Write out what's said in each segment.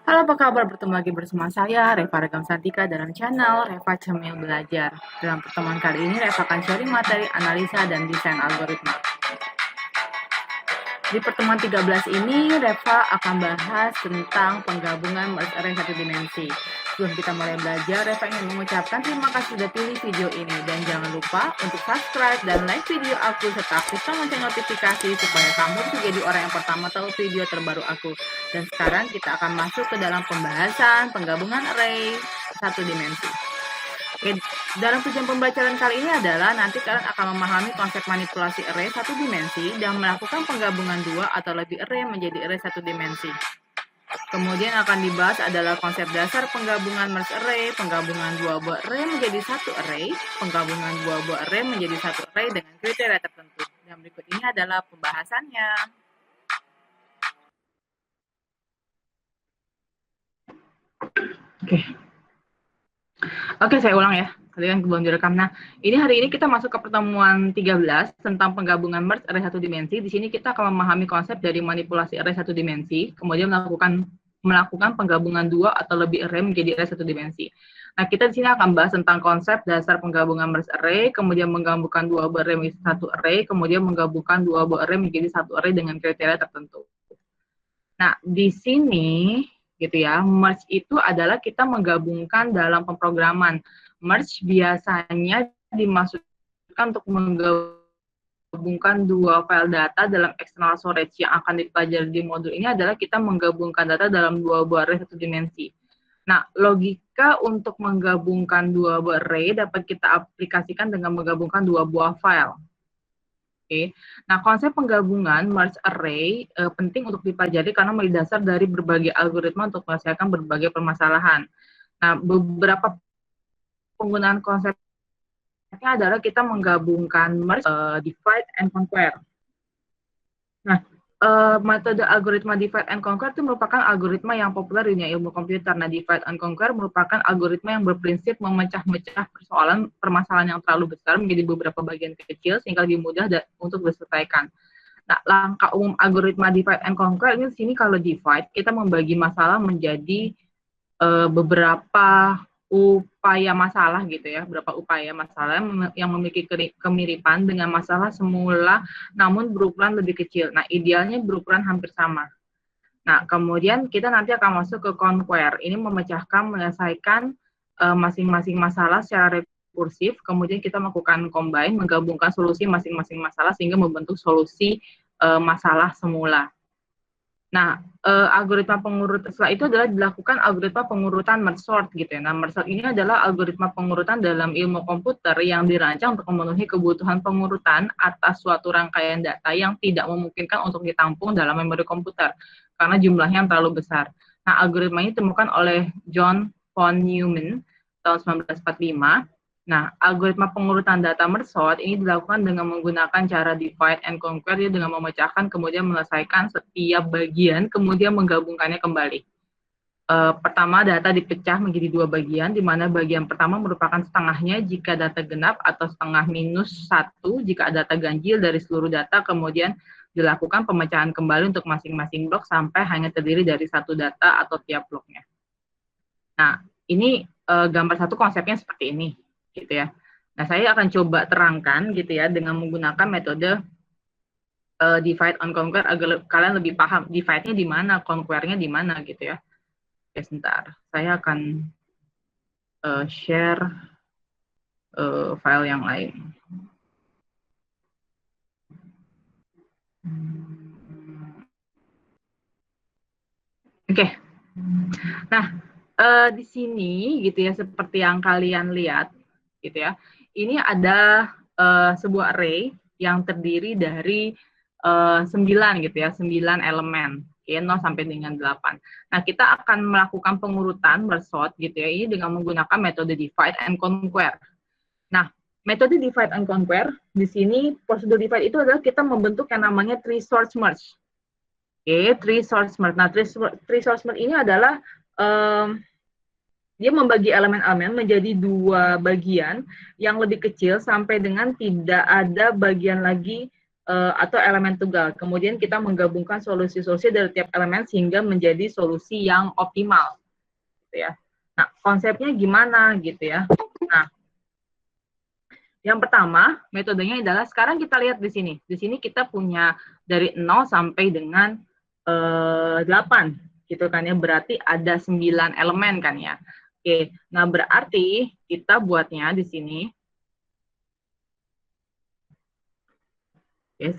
Halo, apa kabar? Bertemu lagi bersama saya, Reva Regam Santika, dalam channel Reva Cemil Belajar. Dalam pertemuan kali ini, Reva akan sharing materi analisa dan desain algoritma. Di pertemuan 13 ini, Reva akan bahas tentang penggabungan merge array satu dimensi. Sebelum kita mulai belajar, Reva ingin mengucapkan terima kasih sudah pilih video ini. Dan jangan lupa untuk subscribe dan like video aku, serta aktifkan lonceng notifikasi supaya kamu menjadi orang yang pertama tahu video terbaru aku. Dan sekarang kita akan masuk ke dalam pembahasan penggabungan array satu dimensi. Oke, dalam tujuan pembelajaran kali ini adalah nanti kalian akan memahami konsep manipulasi array satu dimensi dan melakukan penggabungan dua atau lebih array menjadi array satu dimensi. Kemudian akan dibahas adalah konsep dasar penggabungan merge array, penggabungan dua buah array menjadi satu array, penggabungan dua buah array menjadi satu array dengan kriteria tertentu. Dan berikut ini adalah pembahasannya. Oke, saya ulang ya. Tadi kan belum direkam. Nah, hari ini kita masuk ke pertemuan 13 tentang penggabungan merge array satu dimensi. Di sini kita akan memahami konsep dari manipulasi array satu dimensi, kemudian melakukan penggabungan dua atau lebih array menjadi array satu dimensi. Nah, kita di sini akan bahas tentang konsep dasar penggabungan merge array, kemudian menggabungkan dua buah array menjadi satu array, kemudian menggabungkan dua buah array menjadi satu array dengan kriteria tertentu. Nah, di sini gitu ya, merge itu adalah kita menggabungkan dalam pemrograman. Merge biasanya dimaksudkan untuk menggabungkan dua file data dalam external storage. Yang akan dipelajari di modul ini adalah kita menggabungkan data dalam dua buah array satu dimensi. Nah, logika untuk menggabungkan dua buah array dapat kita aplikasikan dengan menggabungkan dua buah file. Oke. Nah, konsep penggabungan merge array penting untuk dipelajari karena menjadi dasar dari berbagai algoritma untuk menyelesaikan berbagai permasalahan. Nah, beberapa penggunaan konsepnya adalah kita menggabungkan merge, divide, and conquer. Nah, metode algoritma divide and conquer itu merupakan algoritma yang populer di dunia ilmu komputer. Nah, divide and conquer merupakan algoritma yang berprinsip memecah-mecah permasalahan yang terlalu besar menjadi beberapa bagian kecil sehingga lebih mudah untuk diselesaikan. Nah, langkah umum algoritma divide and conquer ini di sini kalau divide kita membagi masalah menjadi beberapa upaya masalah gitu ya, beberapa upaya masalah yang memiliki kemiripan dengan masalah semula namun berukuran lebih kecil. Nah, idealnya berukuran hampir sama. Nah, kemudian kita nanti akan masuk ke conquer. Ini menyelesaikan masing-masing masalah secara rekursif, kemudian kita melakukan combine, menggabungkan solusi masing-masing masalah sehingga membentuk solusi masalah semula. Nah, algoritma pengurutan setelah itu adalah dilakukan algoritma pengurutan merge sort gitu ya. Nah, merge sort ini adalah algoritma pengurutan dalam ilmu komputer yang dirancang untuk memenuhi kebutuhan pengurutan atas suatu rangkaian data yang tidak memungkinkan untuk ditampung dalam memori komputer karena jumlahnya yang terlalu besar. Nah, algoritma ini ditemukan oleh John von Neumann tahun 1945. Nah, algoritma pengurutan data merge sort ini dilakukan dengan menggunakan cara divide and conquer, dengan memecahkan kemudian menyelesaikan setiap bagian, kemudian menggabungkannya kembali. Pertama, data dipecah menjadi dua bagian, di mana bagian pertama merupakan setengahnya jika data genap atau setengah minus 1 jika data ganjil dari seluruh data, kemudian dilakukan pemecahan kembali untuk masing-masing blok sampai hanya terdiri dari satu data atau tiap bloknya. Nah, ini gambar satu konsepnya seperti ini gitu ya. Nah, saya akan coba terangkan gitu ya dengan menggunakan metode divide and conquer agar kalian lebih paham divide-nya di mana, conquer-nya di mana gitu ya. Oke, sebentar. Saya akan share file yang lain. Oke. Nah, di sini gitu ya, seperti yang kalian lihat gitu ya. Ini ada sebuah array yang terdiri dari 9 gitu ya, 9 elemen, ya, 0 sampai dengan 8. Nah, kita akan melakukan pengurutan merge sort gitu ya, ini dengan menggunakan metode divide and conquer. Nah, metode divide and conquer di sini prosedur divide itu adalah kita membentuk yang namanya tree source merge. Oke, tree source merge. Nah, tree source merge ini adalah dia membagi elemen-elemen menjadi dua bagian yang lebih kecil sampai dengan tidak ada bagian lagi atau elemen tunggal. Kemudian kita menggabungkan solusi-solusi dari tiap elemen sehingga menjadi solusi yang optimal, gitu ya. Nah, konsepnya gimana gitu ya? Nah, yang pertama, metodenya adalah sekarang kita lihat di sini. Di sini kita punya dari 0 sampai dengan 8 gitu kan ya. Berarti ada 9 elemen kan ya. Oke, nah berarti kita buatnya di sini. Oke,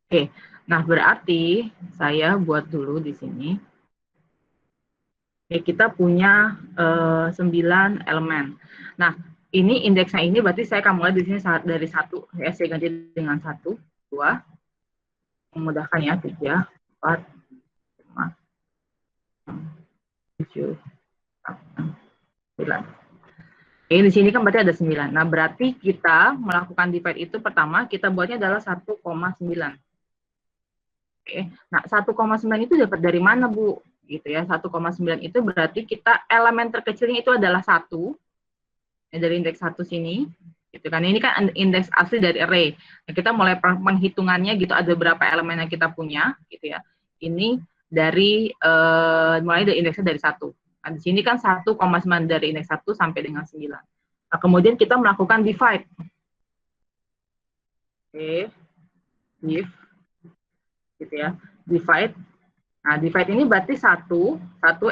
oke, nah berarti saya buat dulu di sini. Oke, kita punya 9 elemen. Nah, ini indeksnya ini berarti saya akan mulai di sini dari 1. Ya, saya ganti dengan 1, 2, memudahkan ya, 3, 4, 5, 7, 8, 9. Oke, di sini kan berarti ada 9. Nah, berarti kita melakukan divide itu pertama, kita buatnya adalah 1,9. Oke, nah 1,9 itu dapat dari mana, Bu? Gitu ya, 1,9 itu berarti kita elemen terkecilnya itu adalah 1, ya, dari indeks 1 sini, gitu kan. Ini kan indeks asli dari array. Nah, kita mulai penghitungannya gitu, ada berapa elemen yang kita punya, gitu ya. Ini dari, mulai dari indeksnya dari 1. Nah, di sini kan 1,9 dari indeks 1 sampai dengan 9. Nah, kemudian kita melakukan divide. Oke, div, gitu ya, divide. Nah, divide ini berarti satu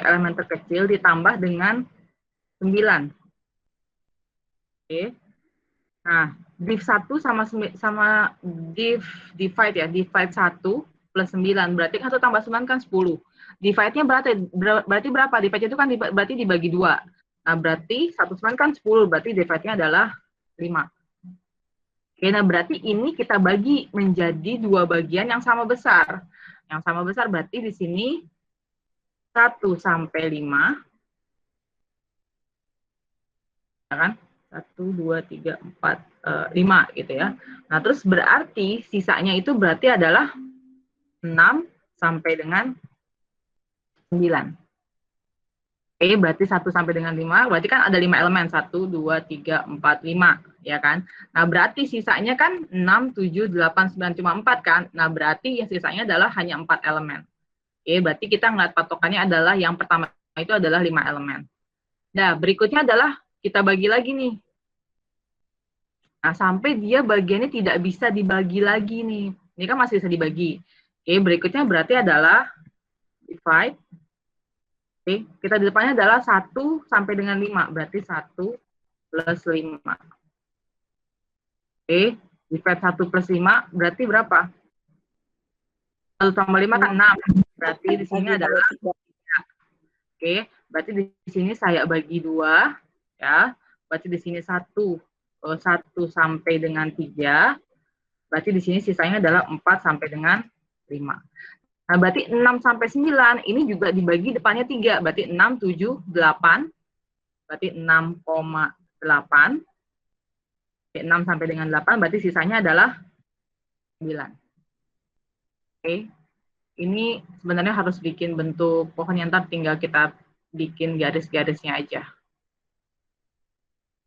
elemen terkecil ditambah dengan 9. Oke. Nah, div 1 sama divide ya, divide 1 plus 9. Berarti kan 1 tambah 9 kan 10. Divide-nya berarti berapa? Divide itu kan berarti dibagi 2. Nah, berarti 1/9 kan 10, berarti divide-nya adalah 5. Oke, nah berarti ini kita bagi menjadi 2 bagian yang sama besar. Yang sama besar berarti di sini 1 sampai 5, ya kan? 1, 2, 3, 4, 5 gitu ya. Nah, terus berarti sisanya itu berarti adalah 6 sampai dengan 9. Oke, berarti 1 sampai dengan 5, berarti kan ada 5 elemen. 1, 2, 3, 4, 5, ya kan? Nah, berarti sisanya kan 6, 7, 8, 9, cuma 4 kan? Nah, berarti yang sisanya adalah hanya 4 elemen. Oke, berarti kita ngeliat patokannya adalah yang pertama itu adalah 5 elemen. Nah, berikutnya adalah kita bagi lagi nih. Nah, sampai dia bagiannya tidak bisa dibagi lagi nih. Ini kan masih bisa dibagi. Oke, berikutnya berarti adalah divide. Oke, kita di depannya adalah 1 sampai dengan 5. Berarti 1 plus 5. Oke, divide 1 plus 5 berarti berapa? 1 tambah 5 kan 6. Berarti di sini adalah 3. Oke, berarti di sini saya bagi 2. Ya, berarti di sini 1 sampai dengan 3. Berarti di sini sisanya adalah 4 sampai dengan 5. Nah, berarti 6 sampai 9 ini juga dibagi depannya 3. Berarti 6, 7, 8. Berarti 6,8. 6 sampai dengan 8 berarti sisanya adalah 9. Oke. Ini sebenarnya harus bikin bentuk pohon yang ntar tinggal kita bikin garis-garisnya aja.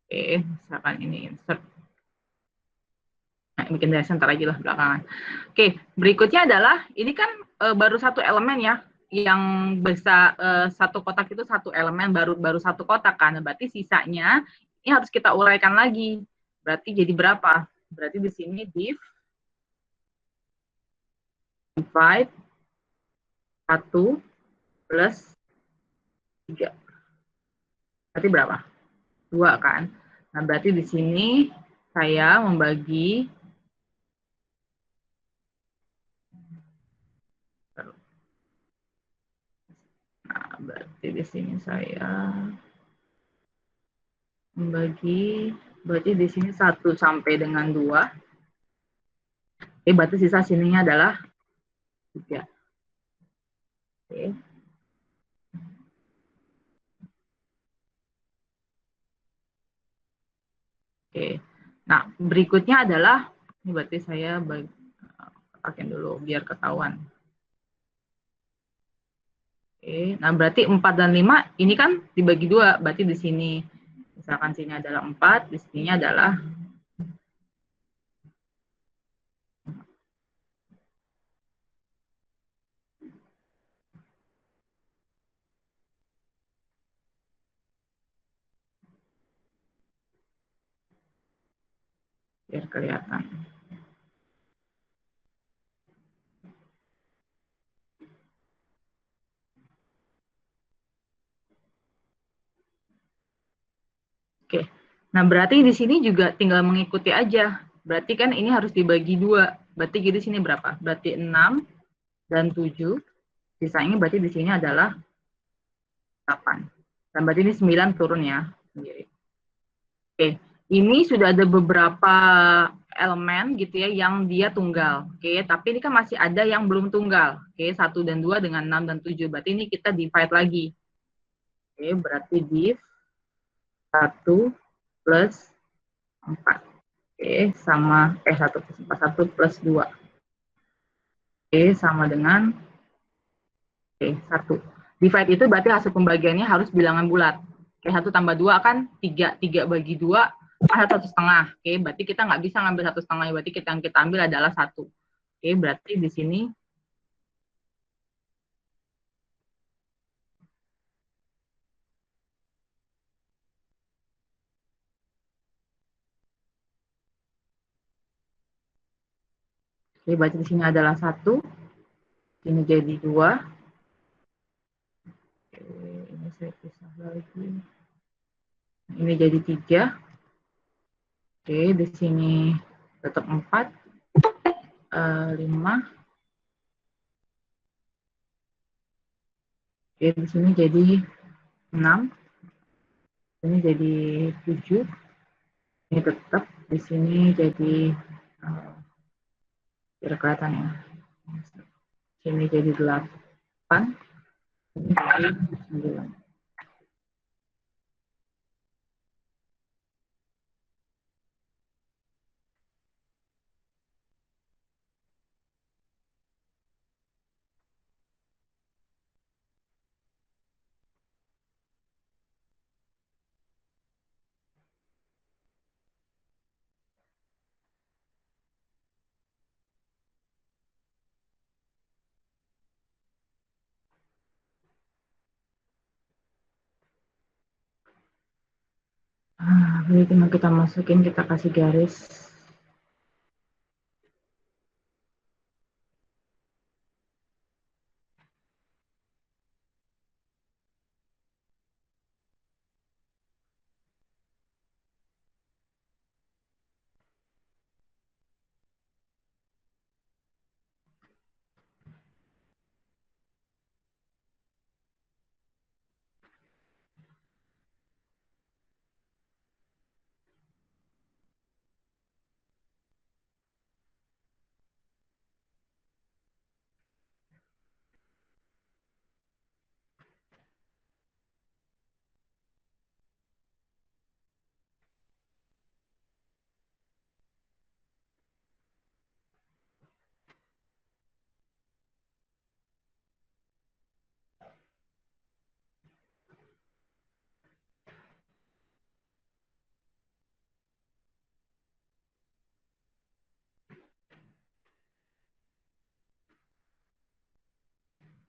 Oke, misalkan ini insert. Nah, bikin garis ntar aja lah belakangan. Oke, berikutnya adalah ini kan baru 1 elemen ya, yang bisa 1 kotak itu 1 elemen, baru 1 kotak kan. Berarti sisanya ini harus kita uraikan lagi. Berarti jadi berapa? Berarti di sini divide 1 plus 3. Berarti berapa? 2 kan? Nah, berarti di sini saya membagi berarti di sini saya membagi, berarti di sini 1 sampai dengan 2. Berarti sisa sininya adalah 3. Oke. Oke. Nah, berikutnya adalah, ini berarti saya pakai dulu biar ketahuan. Oke. Nah, berarti 4 dan 5 ini kan dibagi 2, berarti di sini Misalkan sini adalah 4, di sini adalah biar kelihatan. Oke. Nah, berarti di sini juga tinggal mengikuti aja. Berarti kan ini harus dibagi 2. Berarti di sini berapa? Berarti 6 dan 7. Sisanya berarti di sini adalah 8. Dan berarti ini 9 turun ya. Sendiri. Oke. Ini sudah ada beberapa elemen gitu ya yang dia tunggal. Oke, tapi ini kan masih ada yang belum tunggal. Oke, 1 dan 2 dengan 6 dan 7. Berarti ini kita divide lagi. Oke, berarti div 1 plus 4. Oke, sama 1 plus 4, 1 plus 2. Oke, sama dengan 1. Divide itu berarti hasil pembagiannya harus bilangan bulat. Oke, 1 tambah 2 kan 3. 3 bagi 2 kan 1,5. Oke, berarti kita nggak bisa ngambil 1,5. Berarti yang kita ambil adalah 1. Oke, berarti di sini oke, berarti di sini adalah 1. Ini jadi 2. Oke, ini saya pisah lagi. Ini jadi 3. Oke, di sini tetap 4. 5. Oke, di sini jadi 6. Ini jadi 7. Ini tetap di sini jadi tidak kelihatan ya. Sini jadi 8. Ini jadi 9. Jadi tinggal kita masukin, kita kasih garis.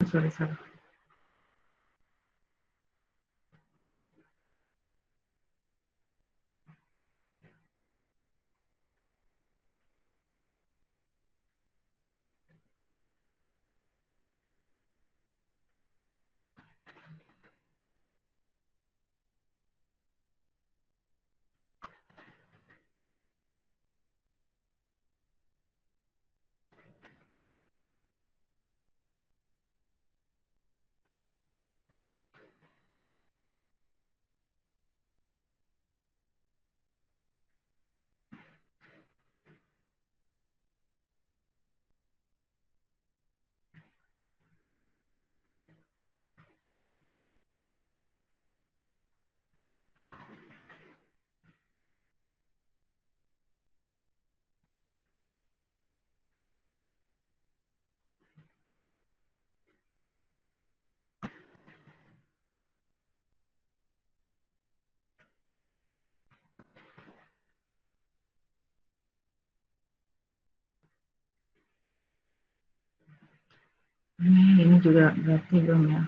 Sorry, sorry. Ini juga berarti belum ya.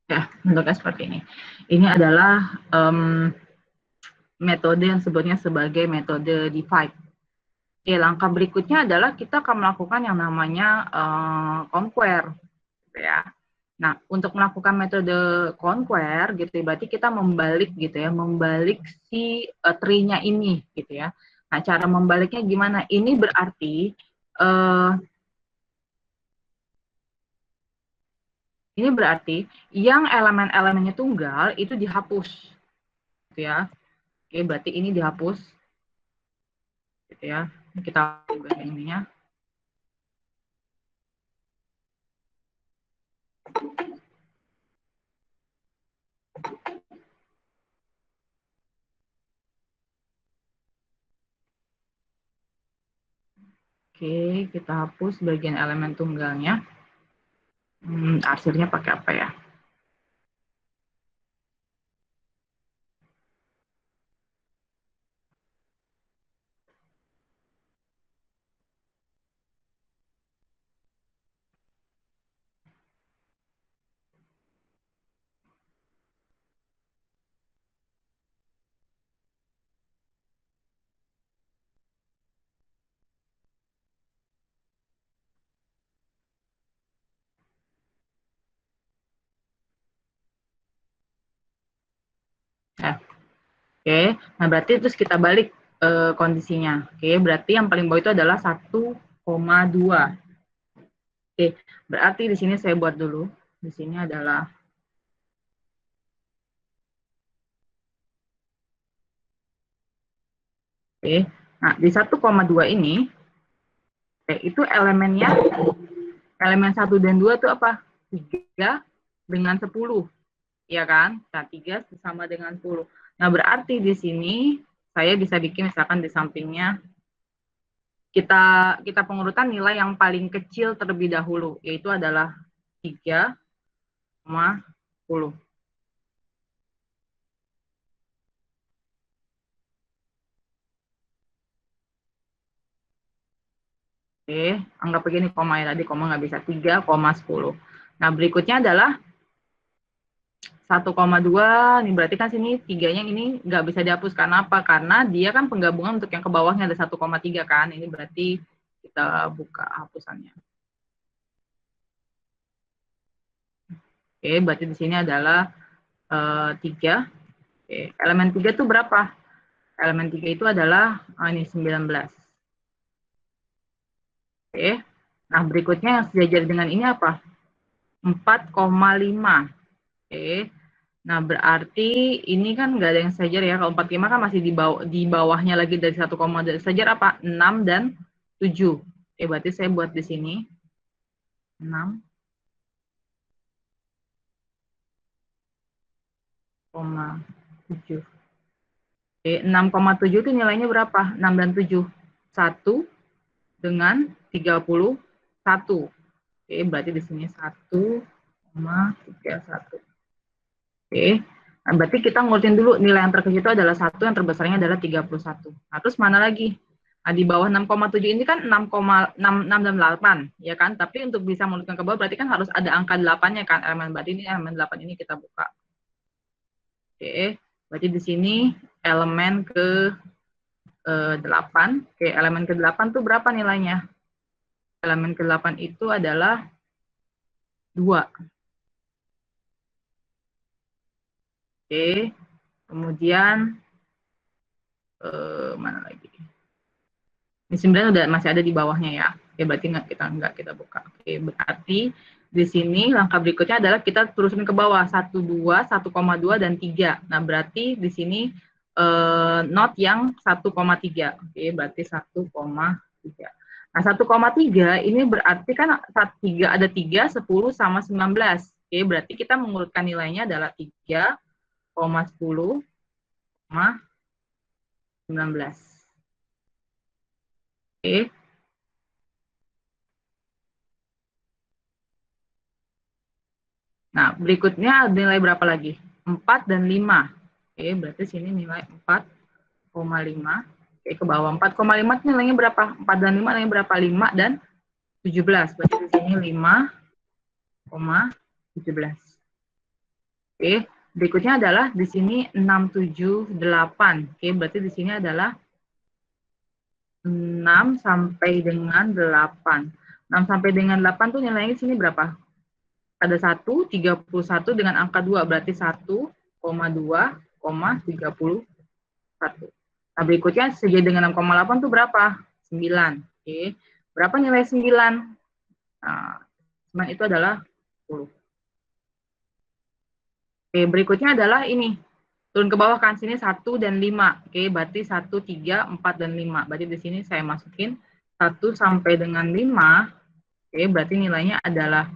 Ya, bentuknya seperti ini. Ini adalah metode yang sebutnya sebagai metode divide. Oke, langkah berikutnya adalah kita akan melakukan yang namanya conquer, gitu ya. Nah, untuk melakukan metode conquer, gitu, berarti kita membalik, gitu ya, membalik si tree-nya ini, gitu ya. Nah, cara membaliknya gimana? Uh, ini berarti yang elemen-elemennya tunggal itu dihapus, gitu ya. Oke, berarti ini dihapus, gitu ya. Kita ubah ininya. Oke, kita hapus bagian elemen tunggalnya. Arsirnya pakai apa ya? Ya. Oke, nah berarti terus kita balik kondisinya. Oke, berarti yang paling bawah itu adalah 1,2. Oke, berarti di sini saya buat dulu. Di sini adalah, oke, nah di 1,2 ini, itu elemennya, elemen 1 dan 2 itu apa? 3 dengan 10, ya kan? Nah, 3 sama dengan 10. Nah, berarti di sini saya bisa bikin misalkan di sampingnya kita kita pengurutan nilai yang paling kecil terlebih dahulu, yaitu adalah 3,10. Oke, anggap begini koma ya, tadi koma nggak bisa, 3,10. Nah, berikutnya adalah 1,2, ini berarti kan sini tiganya ini nggak bisa dihapus, karena apa? Karena dia kan penggabungan untuk yang ke bawahnya ada 1,3 kan, ini berarti kita buka hapusannya. Oke, berarti di sini adalah 3. Oke, elemen 3 itu berapa? Elemen 3 itu adalah ini 19. Oke, nah berikutnya yang sejajar dengan ini apa? 4,5. Oke, nah berarti ini kan nggak ada yang sejajar ya. Kalau 4,5 kan masih di bawahnya lagi dari 1, sejajar apa? 6 dan 7. Oke, berarti saya buat di sini 6,7. Oke, 6,7 itu nilainya berapa? 6 dan 7. 1 dengan 31. Oke, berarti di sini 1,31. Oke, nah, berarti kita ngurutin dulu nilai yang terkecil itu adalah 1, yang terbesarnya adalah 31. Nah, terus mana lagi? Nah, di bawah 6,7 ini kan 6,6 dan 8, ya kan? Tapi untuk bisa menurunkan ke bawah berarti kan harus ada angka 8-nya kan, elemen, berarti ini elemen 8 ini kita buka. Oke, berarti di sini elemen ke 8. Oke, elemen ke 8 tuh berapa nilainya? Elemen ke 8 itu adalah 2. Oke, kemudian mana lagi? Ini 9 udah masih ada di bawahnya ya. Oke, berarti nggak kita buka. Oke, berarti di sini langkah berikutnya adalah kita terusin ke bawah 1,2, 1,2 dan 3. Nah, berarti di sini not yang 1,3. Oke, berarti 1,3. Nah, 1,3 ini berarti kan 3 ada 3, 10 sama 19. Oke, berarti kita mengurutkan nilainya adalah 3,10, 19. Oke. Nah, berikutnya nilai berapa lagi? 4 dan 5. Oke, berarti sini nilai 4,5. Oke, ke bawah 4,5 nilainya berapa? 4 dan 5 nilainya berapa? 5 dan 17. Berarti di sini 5,17. Oke, berikutnya adalah di sini 6, 7, 8. Oke, berarti di sini adalah 6 sampai dengan 8. 6 sampai dengan 8 tuh nilainya di sini berapa? Ada 1, 31 dengan angka 2, berarti 1,2, 31. Nah, berikutnya sejajar dengan 6,8 itu berapa? 9. Oke. Berapa nilai 9? Nah, 9 itu adalah 10. Oke, berikutnya adalah ini. Turun ke bawah kan, sini 1 dan 5. Oke, berarti 1, 3, 4, dan 5. Berarti di sini saya masukin 1 sampai dengan 5. Oke, berarti nilainya adalah,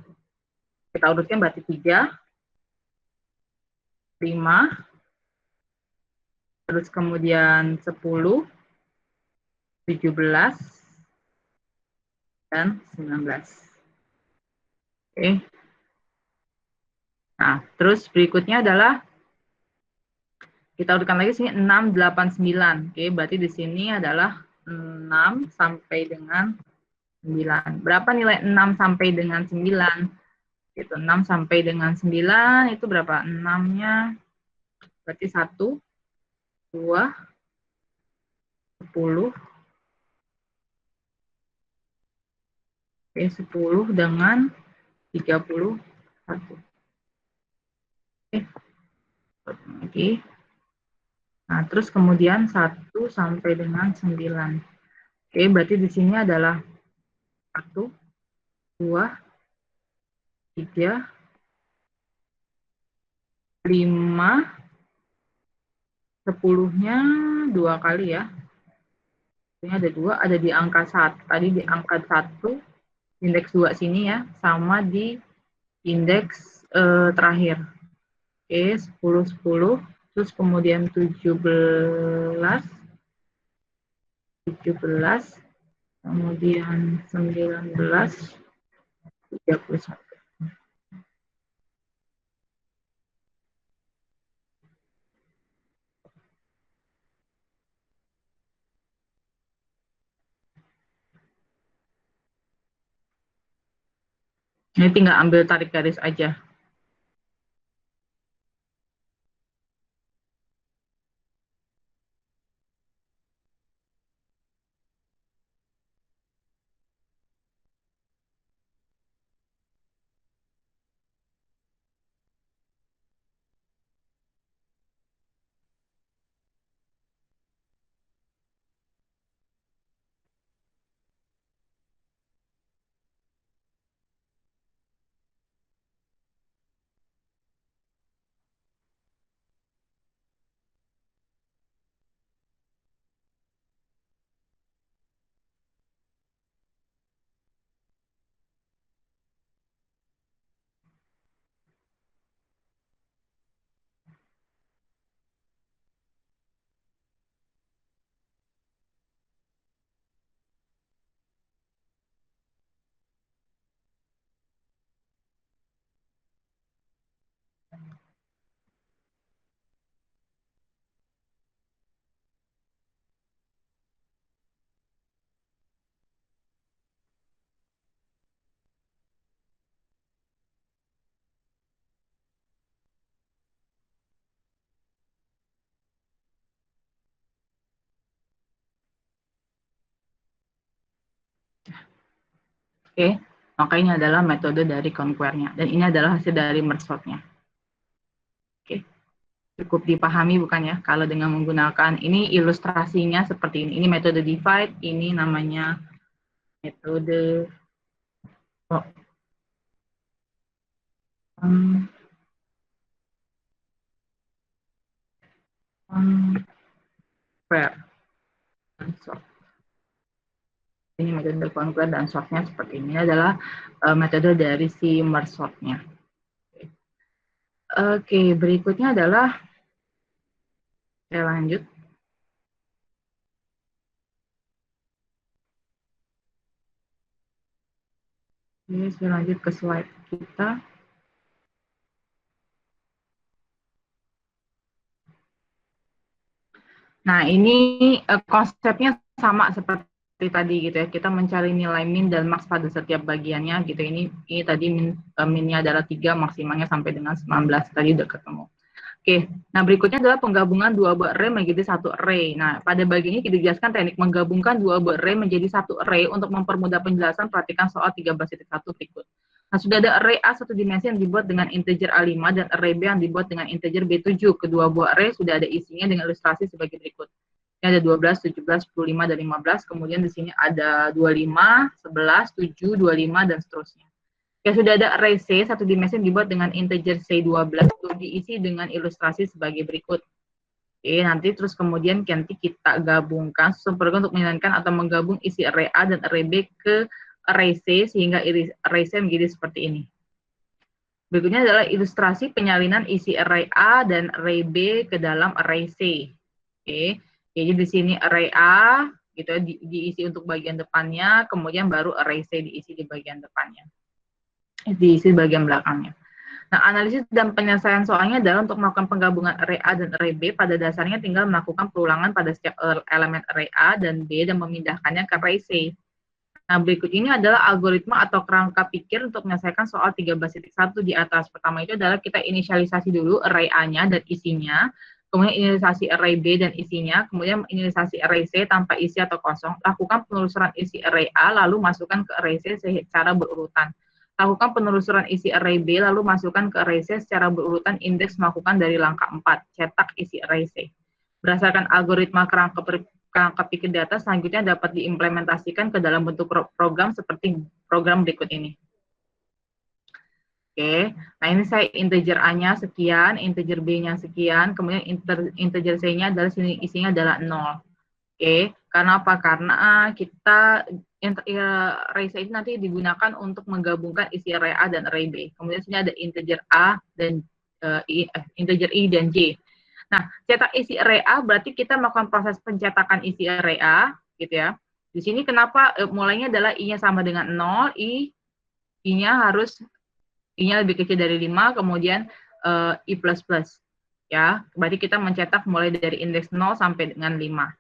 kita urutkan berarti 3, 5, terus kemudian 10, 17, dan 19. Oke. Nah, terus berikutnya adalah kita urutkan lagi sini 6, 8, 9. Oke, berarti di sini adalah 6 sampai dengan 9. Berapa nilai 6 sampai dengan 9? Itu 6 sampai dengan 9 itu berapa? 6-nya berarti 1, 2, 10. Oke, 10 dengan 31. Oke, lagi. Nah, terus kemudian 1 sampai dengan 9. Oke, berarti di sini adalah 1, 2, 3, 5, 10-nya 2 kali ya. Ini ada 2, ada di angka 1. Tadi di angka 1, indeks 2 sini ya, sama di indeks terakhir. Oke, 10, 10, terus kemudian 17, 17, kemudian 19, 31. Ini tinggal ambil tarik garis aja. Oke, maka ini adalah metode dari conquer-nya. Dan ini adalah hasil dari merge sort-nya. Oke, Cukup dipahami bukan ya? Kalau dengan menggunakan ini ilustrasinya seperti ini. Ini metode divide, ini namanya metode fair dan sort. Ini metode conquer dan sortnya seperti ini adalah metode dari si merge sortnya. Oke, berikutnya adalah saya lanjut. Oke, saya lanjut ke slide kita. Nah, ini konsepnya sama seperti tadi gitu ya. Kita mencari nilai min dan max pada setiap bagiannya gitu. Ini tadi minnya adalah 3, maksimalnya sampai dengan 19 tadi udah ketemu. Oke, nah berikutnya adalah penggabungan dua buah array menjadi satu array. Nah, pada bagian ini kita jelaskan teknik menggabungkan dua buah array menjadi satu array. Untuk mempermudah penjelasan, perhatikan soal 13.1 berikut. Nah, sudah ada array A satu dimensi yang dibuat dengan integer A5 dan array B yang dibuat dengan integer B7. Kedua buah array sudah ada isinya dengan ilustrasi sebagai berikut. Ini ada 12, 17, 25, dan 15. Kemudian di sini ada 25, 11, 7, 25, dan seterusnya. Ya, sudah ada array C, satu dimensi dibuat dengan integer C12, diisi dengan ilustrasi sebagai berikut. Oke, nanti terus kemudian nanti kita gabungkan program untuk menjalankan atau menggabung isi array A dan array B ke array C, sehingga array C menjadi seperti ini. Berikutnya adalah ilustrasi penyalinan isi array A dan array B ke dalam array C. Oke, jadi di sini array A gitu ya, diisi untuk bagian depannya, kemudian baru array C diisi di bagian depannya. Diisi bagian belakangnya. Nah, analisis dan penyelesaian soalnya adalah untuk melakukan penggabungan array A dan array B. Pada dasarnya tinggal melakukan perulangan pada setiap elemen array A dan B dan memindahkannya ke array C. Nah, berikut ini adalah algoritma atau kerangka pikir untuk menyelesaikan soal 13.1 di atas. Pertama itu adalah kita inisialisasi dulu array A-nya dan isinya, kemudian inisialisasi array B dan isinya, kemudian inisialisasi array C tanpa isi atau kosong. Lakukan penelusuran isi array A, lalu masukkan ke array C secara berurutan. Lakukan penelusuran isi array B, lalu masukkan ke array C secara berurutan, indeks melakukan dari langkah 4, cetak isi array C. Berdasarkan algoritma kerangka pikir data, selanjutnya dapat diimplementasikan ke dalam bentuk program seperti program berikut ini. Oke, nah ini saya integer A-nya sekian, integer B-nya sekian, kemudian integer C-nya adalah sini isinya adalah 0. Oke, karena apa? Karena kita array C ini nanti digunakan untuk menggabungkan isi array A dan array B. Kemudian sini ada integer A dan integer I dan J. Nah, cetak isi array A berarti kita melakukan proses pencetakan isi array A, gitu ya. Di sini kenapa mulainya adalah I-nya sama dengan 0, I-nya lebih kecil dari 5, kemudian I++. Ya, berarti kita mencetak mulai dari indeks 0 sampai dengan 5.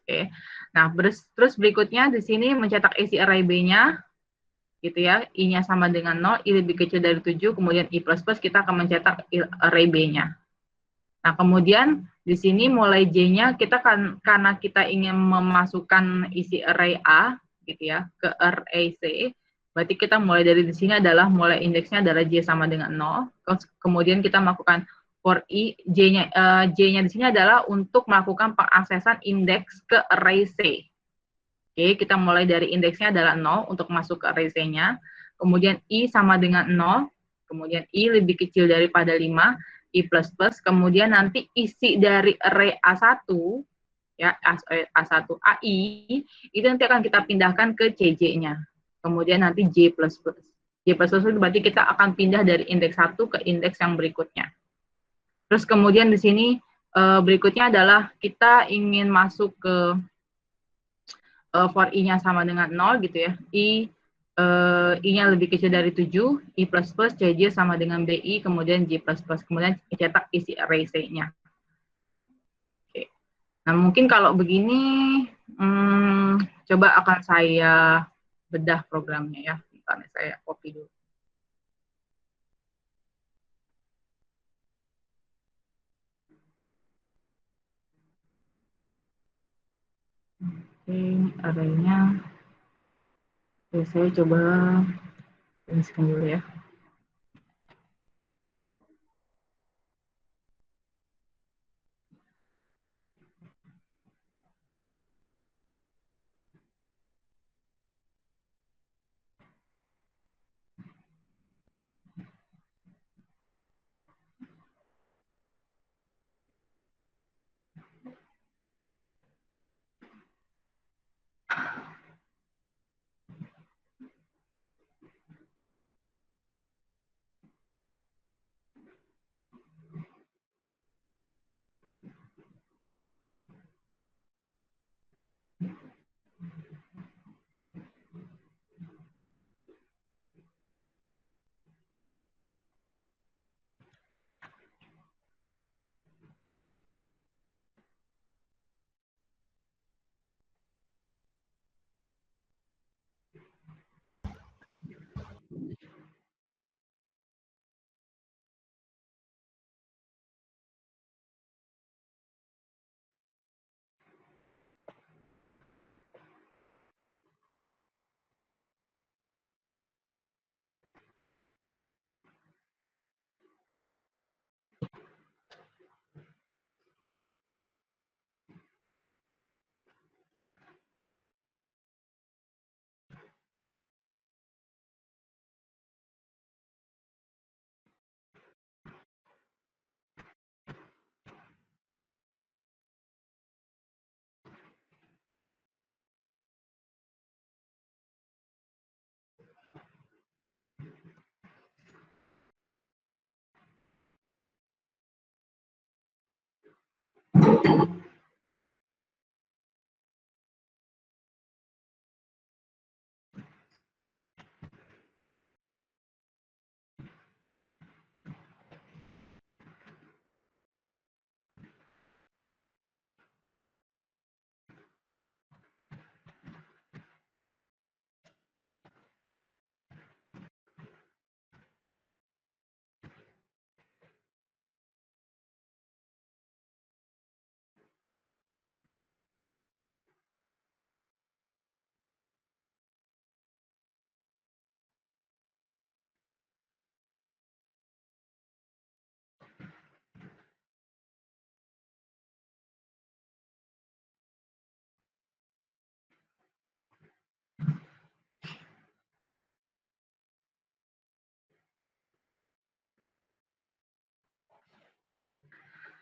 Oke. Nah, terus berikutnya di sini mencetak isi array B-nya, gitu ya, I-nya sama dengan 0, I lebih kecil dari 7, kemudian I++, kita akan mencetak array B-nya. Nah, kemudian di sini mulai J-nya kita kan, karena kita ingin memasukkan isi array A, gitu ya, ke array C, berarti kita mulai dari di sini adalah mulai indeksnya adalah J sama dengan 0, kemudian kita melakukan for I, J-nya di sini adalah untuk melakukan pengaksesan indeks ke array C. Oke, kita mulai dari indeksnya adalah 0 untuk masuk ke array C-nya. Kemudian I sama dengan 0, kemudian I lebih kecil daripada 5, I++, kemudian nanti isi dari array A1, ya, A1 AI, itu nanti akan kita pindahkan ke CJ-nya. Kemudian nanti J++. J++ itu berarti kita akan pindah dari indeks 1 ke indeks yang berikutnya. Terus kemudian di sini berikutnya adalah kita ingin masuk ke for I-nya sama dengan 0 gitu ya. I-nya lebih kecil dari 7, I++, CJ sama dengan BI, kemudian J++, kemudian cetak isi array C-nya. Oke. Nah, mungkin kalau begini, coba akan saya bedah programnya ya. Bentar, saya copy dulu. Oke, ini array-nya. Oke, saya coba tuliskan dulu ya.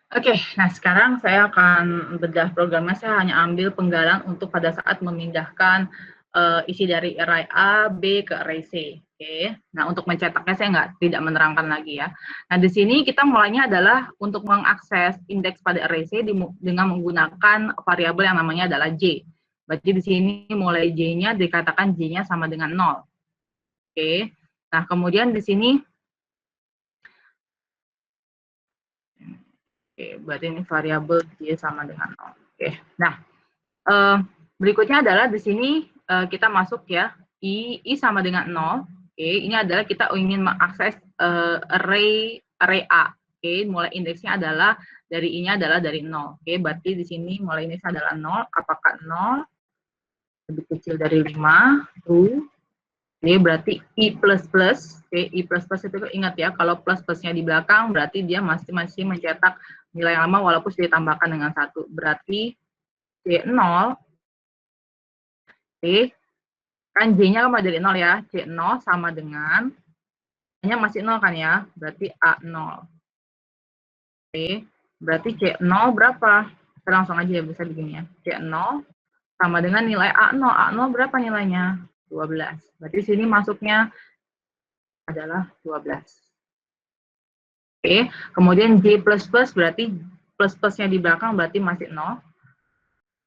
Oke, nah sekarang saya akan bedah programnya. Saya hanya ambil penggalan untuk pada saat memindahkan isi dari array A, B ke array C. Oke, nah untuk mencetaknya saya tidak menerangkan lagi ya. Nah di sini kita mulainya adalah untuk mengakses indeks pada array C dengan menggunakan variabel yang namanya adalah J. Berarti di sini mulai J-nya dikatakan J-nya sama dengan 0. Oke, nah kemudian di sini Oke, berarti ini variabel J sama dengan 0. Oke, nah berikutnya adalah di sini kita masuk ya, I sama dengan 0. Oke, ini adalah kita ingin mengakses array A. Oke, mulai indeksnya adalah dari I-nya adalah dari 0. Oke, berarti di sini mulai indeksnya adalah 0. Apakah 0 lebih kecil dari 5? True. Oke, berarti I++. Oke, I++ itu ingat ya, kalau plus-plusnya di belakang berarti dia masih mencetak nilai yang lama walaupun sudah ditambahkan dengan 1. Berarti C0, oke, kan J-nya kan dari 0 ya, C0 sama dengan, hanya masih 0 kan ya, berarti A0. Oke, berarti C0 berapa? Kita langsung aja ya, bisa begini ya. C0 sama dengan nilai A0. A0 berapa nilainya? 12. Berarti sini masuknya adalah 12. Oke, kemudian J++ berarti plus-plusnya di belakang berarti masih 0.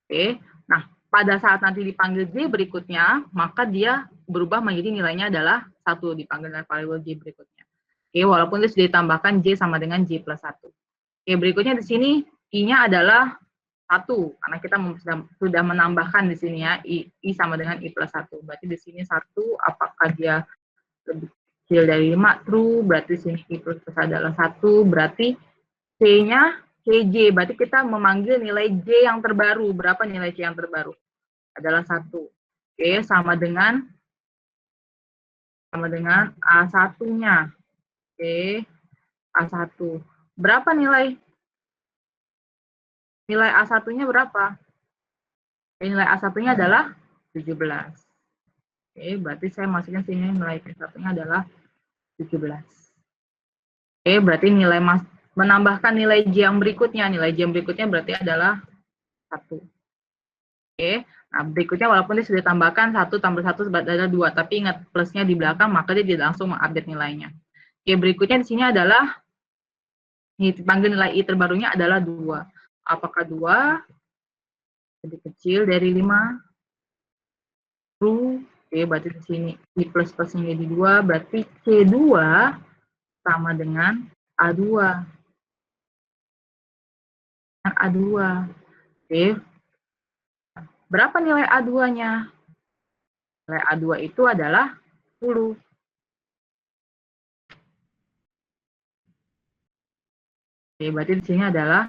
Oke, nah pada saat nanti dipanggil J berikutnya, maka dia berubah menjadi nilainya adalah 1 dipanggil dengan variabel J berikutnya. Oke, walaupun dia sudah ditambahkan J sama dengan J+1. Oke, berikutnya di sini I-nya adalah 1, karena kita sudah menambahkan di sini ya, I sama dengan I+1. Berarti di sini 1, apakah dia lebih kecil dari 5? True, berarti sini I++ adalah 1, berarti C-nya CJ, berarti kita memanggil nilai J yang terbaru. Berapa nilai J yang terbaru? Adalah 1. Oke, sama dengan A1-nya. Oke, A1. Berapa nilai? Nilai A1-nya berapa? Nilai A1-nya adalah 17. Oke, berarti saya masukkan sini nilai A1-nya adalah 17. Oke, berarti menambahkan nilai J yang berikutnya. Nilai J yang berikutnya berarti adalah 1. Oke, nah berikutnya walaupun dia sudah tambahkan 1 tambah 1 adalah 2, tapi ingat plusnya di belakang, maka dia tidak langsung mengupdate nilainya. Oke, berikutnya di sini adalah, dipanggil nilai I terbarunya adalah 2. Apakah 2 lebih kecil dari 5? True. Oke, berarti di sini I plus-plusnya jadi 2, berarti C2 sama dengan A2. A2. Oke, berapa nilai A2-nya? Nilai A2 itu adalah 10. Oke, berarti di sini adalah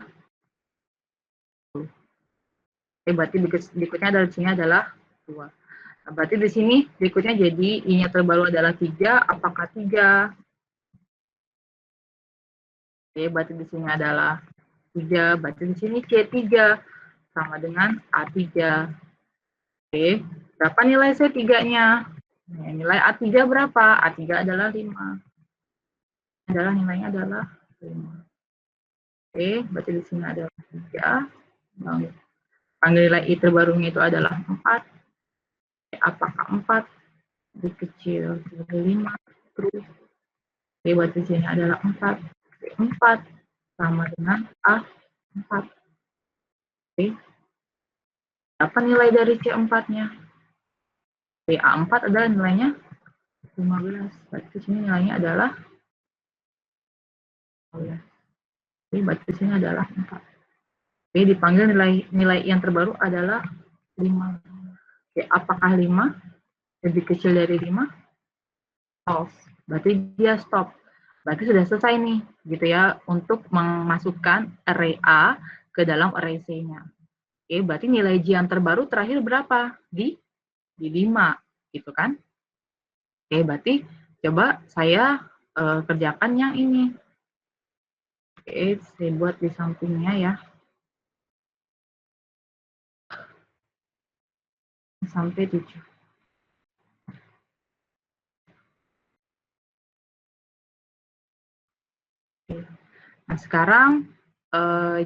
berarti berikutnya dari sini adalah 2. Nah, berarti di sini berikutnya jadi I-nya terbaru adalah 3, apakah 3? Oke, berarti di sini adalah 3, berarti di sini C3 sama dengan A3. Oke, berapa nilai C3-nya? Nah, nilai A3 berapa? A3 adalah 5. Nilainya adalah 5. Oke, berarti di sini adalah 3. Panggil nilai I terbarunya itu adalah 4. Apakah 4 lebih kecil dari 5? Terus, oke, berarti di sini adalah 4. 4 sama dengan A4. Oke. Apa nilai dari C4-nya? A4 adalah nilainya 15. Berarti sini nilainya adalah, oh ya, oke, berarti sini adalah 4. Oke, dipanggil nilai yang terbaru adalah 5. Oke, apakah 5 lebih kecil dari 5? False. Berarti dia stop. Berarti sudah selesai nih, gitu ya, untuk memasukkan array A ke dalam array C-nya. Oke, berarti nilai J yang terbaru terakhir berapa? Di 5, gitu kan? Oke, berarti coba saya kerjakan yang ini. Oke, saya buat di sampingnya ya. Sampai 7. Oke. Nah, sekarang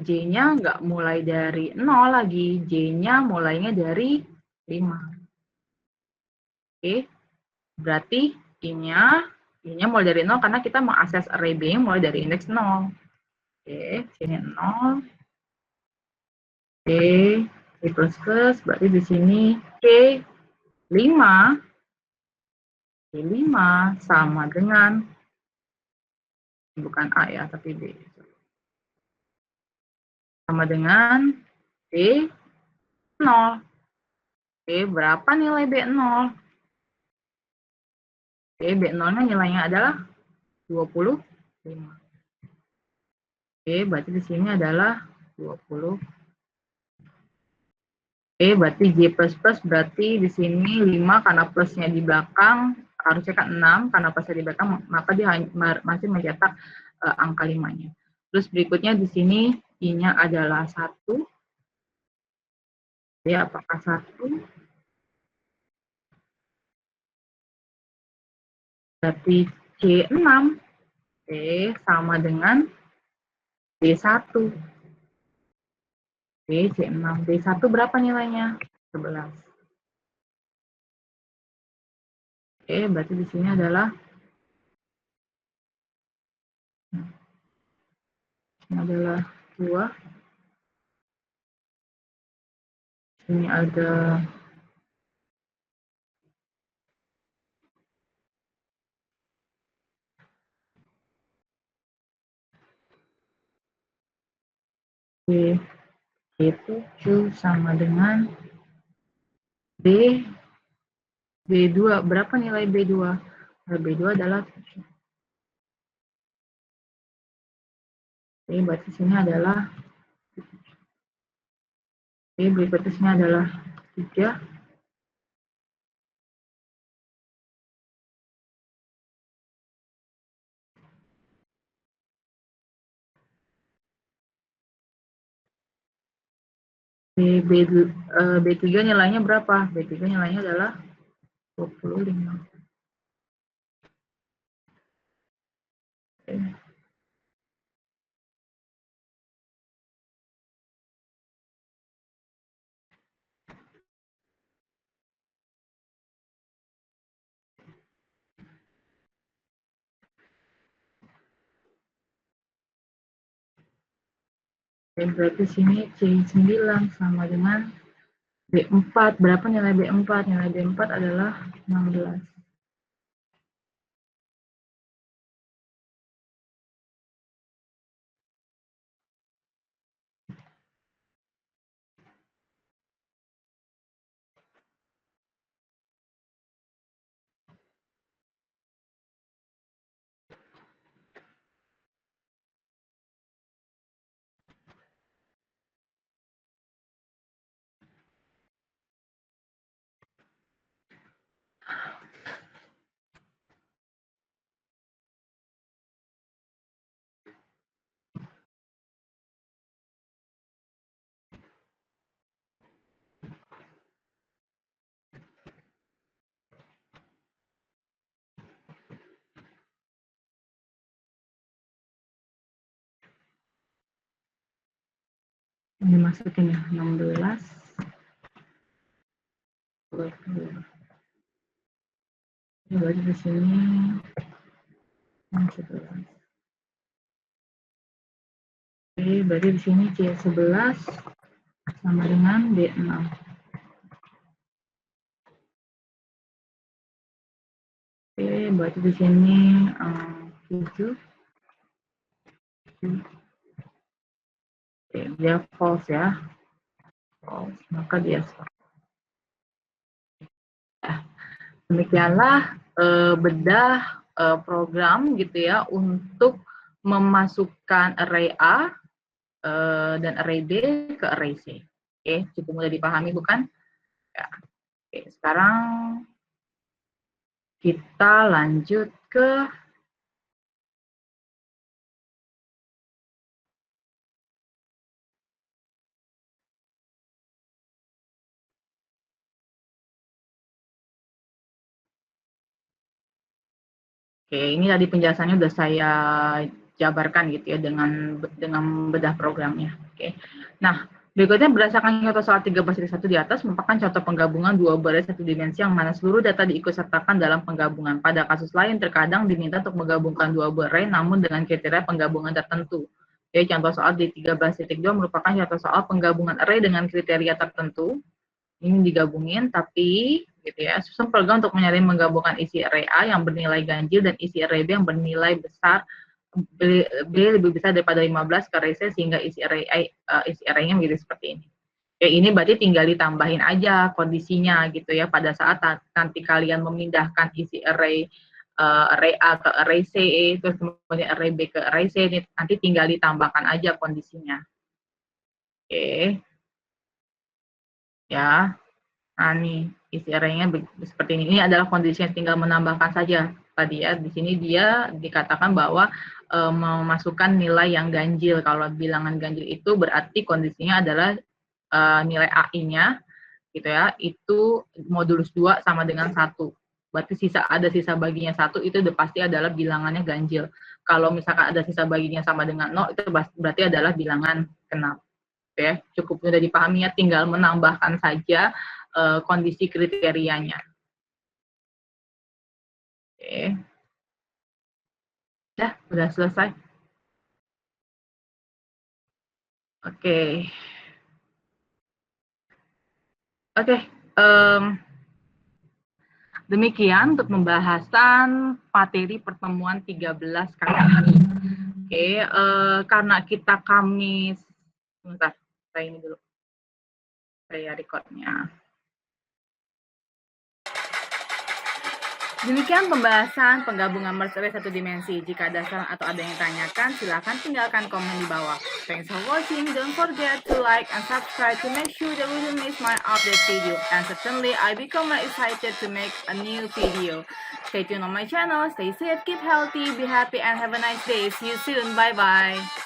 J-nya nggak mulai dari 0 lagi. J-nya mulainya dari 5. Oke, berarti I-nya mulai dari 0 karena kita mengakses array B mulai dari indeks 0. Oke, sini 0. Oke, C++, berarti di sini C5 sama dengan, bukan A ya, tapi B. Sama dengan B0. Oke, berapa nilai B0? Oke, B0-nya nilainya adalah 25. Oke, berarti di sini adalah 20. Oke, berarti J++ berarti di sini 5 karena plusnya di belakang, harusnya kan 6 karena plusnya di belakang, maka dia masih mencetak angka 5-nya. Terus berikutnya di sini I-nya adalah 1. Ya, apakah 1? Berarti C6. Oke, sama dengan B1. Oke, C6. B1 berapa nilainya? 11. Oke, berarti di sini adalah ini adalah 2. Ini ada B7 sama dengan B2. Berapa nilai B2? Nah, B2 adalah 7. Oke, berarti sini adalah, oke, berikutnya sini adalah 3. B3 nilainya berapa? B3 nilainya adalah 25. Oke. Berarti sini C9 sama dengan B4. Berapa nilai B4? Nilai B4 adalah 16. Ini masukin ya, 16. 20. Ini berarti di sini 11. Oke, berarti di sini C11 sama dengan D6. Oke, berarti di sini 7. Oke, dia false ya. False, maka dia stop. Nah, demikianlah bedah program gitu ya untuk memasukkan array A dan array B ke array C. Oke, cukup mudah dipahami bukan? Ya. Oke, sekarang kita lanjut ke ini tadi penjelasannya udah saya jabarkan gitu ya dengan bedah programnya. Oke. Nah, berikutnya berdasarkan contoh soal 13.1 di atas merupakan contoh penggabungan dua array satu dimensi yang mana seluruh data diikutsertakan dalam penggabungan. Pada kasus lain terkadang diminta untuk menggabungkan dua array namun dengan kriteria penggabungan tertentu. Oke, contoh soal di 13.2 merupakan contoh soal penggabungan array dengan kriteria tertentu. Ini digabungin, tapi gitu ya, susun program untuk menggabungkan isi array A yang bernilai ganjil dan isi array B yang bernilai besar B lebih besar daripada 15 ke array C sehingga isi array-nya menjadi seperti ini. Ya, ini berarti tinggal ditambahin aja kondisinya gitu ya pada saat nanti kalian memindahkan isi array A ke array C, terus kemudian array B ke array C, nanti tinggal ditambahkan aja kondisinya. Oke. Ya. Nah, nih isi array-nya seperti ini. Ini adalah kondisi yang tinggal menambahkan saja tadi ya. Di sini dia dikatakan bahwa memasukkan nilai yang ganjil. Kalau bilangan ganjil itu berarti kondisinya adalah nilai AI-nya gitu ya. Itu modulus 2 sama dengan 1. Berarti ada sisa baginya 1 itu udah pasti adalah bilangannya ganjil. Kalau misalkan ada sisa baginya sama dengan 0 itu berarti adalah bilangan genap. Ya, cukup mudah dipahami ya, tinggal menambahkan saja kondisi kriterianya. Oke. Ya, udah selesai. Oke. Oke. Demikian untuk pembahasan materi pertemuan 13 kali ini. Oke, karena kita Kamis, sebentar, saya ini dulu. Saya recordnya. Demikian pembahasan penggabungan merge array satu dimensi. Jika ada saran atau ada yang ditanyakan, silakan tinggalkan komen di bawah. Thanks for watching. Don't forget to like and subscribe to make sure that you don't miss my update video. And certainly, I become more excited to make a new video. Stay tuned on my channel. Stay safe, keep healthy, be happy, and have a nice day. See you soon. Bye-bye.